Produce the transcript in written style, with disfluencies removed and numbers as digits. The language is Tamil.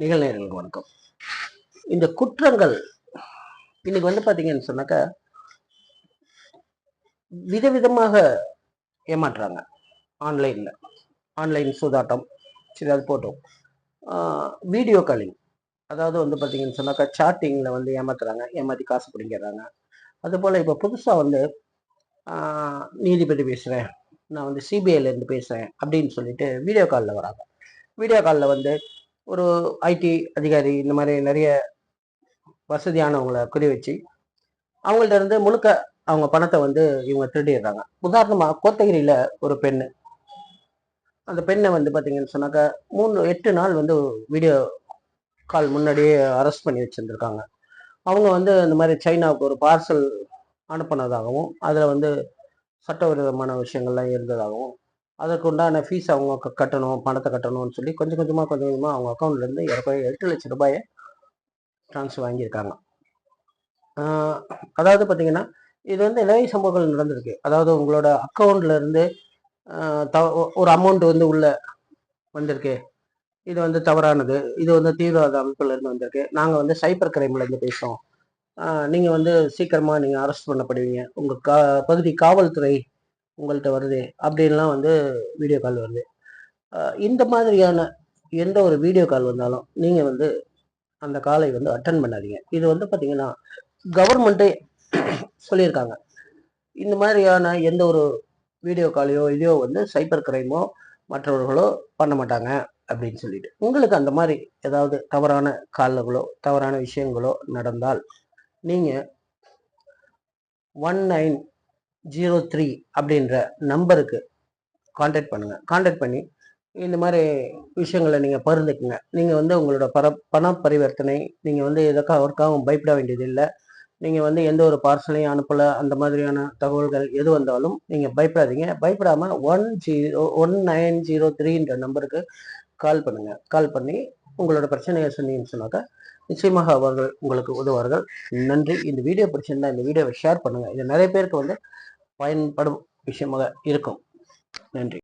நிகழ்நேயர்களுக்கு வணக்கம். இந்த குற்றங்கள் இன்னைக்கு பார்த்தீங்கன்னு சொன்னாக்கா விதவிதமாக ஏமாற்றுறாங்க. ஆன்லைன் சூதாட்டம், சரி அது போட்டோம். வீடியோ காலிங், அதாவது பார்த்தீங்கன்னு சொன்னாக்கா சாட்டிங்கில் ஏமாத்துறாங்க, ஏமாற்றி காசு பிடிங்கிறாங்க. அதுபோல் இப்போ புதுசாக நீதிபதி பேசுகிறேன், நான் சிபிஐலேருந்து பேசுகிறேன் அப்படின்னு சொல்லிட்டு வீடியோ காலில் வராங்க. வீடியோ காலில் ஒரு ஐடி அதிகாரி இந்த மாதிரி நிறைய வசதியானவங்களை குறி வச்சு அவங்கள்ட்ட இருந்து முழுக்க அவங்க பணத்தை இவங்க திருடிடுறாங்க. உதாரணமாக கோத்தகிரியில் ஒரு பெண்ணு, அந்த பெண்ணை பார்த்தீங்கன்னு சொன்னாக்கா 8 நாள் வீடியோ கால் முன்னாடியே அரெஸ்ட் பண்ணி வச்சுருந்துருக்காங்க. அவங்க இந்த மாதிரி சைனாவுக்கு ஒரு பார்சல் அனுப்பினதாகவும் அதில் சட்டவிரோதமான விஷயங்கள்லாம் இருந்ததாகவும் அதற்கு உண்டான ஃபீஸ் அவங்க கட்டணும், பணத்தை கட்டணும்னு சொல்லி கொஞ்சம் கொஞ்சமாக அவங்க அக்கௌண்ட்லேருந்து 8 லட்சம் ரூபாயை ட்ரான்ஸ்ஃபர் வாங்கியிருக்காங்க. அதாவது பார்த்தீங்கன்னா இது நிறைய சம்பவங்கள் நடந்திருக்கு. அதாவது உங்களோட அக்கௌண்ட்லேருந்து ஒரு அமௌண்ட் உள்ள வந்திருக்கு, இது தவறானது, இது தீவிரவாத அமைப்புலேருந்து வந்திருக்கு, நாங்கள் சைபர் கிரைம்லேருந்து பேசுகிறோம், நீங்கள் சீக்கிரமாக நீங்கள் அரெஸ்ட் பண்ணப்படுவீங்க, உங்கள் பகுதி காவல்துறை உங்கள்கிட்ட வருது அப்படின்லாம் வீடியோ கால் வருது. இந்த மாதிரியான எந்த ஒரு வீடியோ கால் வந்தாலும் நீங்கள் அந்த காலை அட்டன் பண்ணாதீங்க. இது பார்த்தீங்கன்னா கவர்மெண்ட்டே சொல்லியிருக்காங்க, இந்த மாதிரியான எந்த ஒரு வீடியோ காலையோ இதையோ சைபர் கிரைமோ மற்றவர்களோ பண்ண மாட்டாங்க அப்படின்னு சொல்லிட்டு. உங்களுக்கு அந்த மாதிரி ஏதாவது தவறான கால்களோ தவறான விஷயங்களோ நடந்தால் நீங்கள் 1903 அப்படின்ற நம்பருக்கு கான்டாக்ட் பண்ணுங்க. கான்டாக்ட் பண்ணி இந்த மாதிரி விஷயங்களை நீங்கள் பகிர்ந்துக்குங்க. நீங்கள் உங்களோட பண பரிவர்த்தனை நீங்கள் எதற்காகவும் பயப்பட வேண்டியது இல்லை. நீங்கள் எந்த ஒரு பார்சலையும் அனுப்பலை, அந்த மாதிரியான தகவல்கள் எது வந்தாலும் நீங்கள் பயப்படாதீங்க. பயப்படாமல் 1903 நம்பருக்கு கால் பண்ணுங்க. கால் பண்ணி உங்களோட பிரச்சனையை சொன்னீங்கன்னு சொன்னாக்கா நிச்சயமாக அவர்கள் உங்களுக்கு உதவுவார்கள். நன்றி. இந்த வீடியோ பிடிச்சிருந்தா இந்த வீடியோவை ஷேர் பண்ணுங்க. இது நிறைய பேருக்கு பயன்படும் விஷயமாக இருக்கும். நன்றி.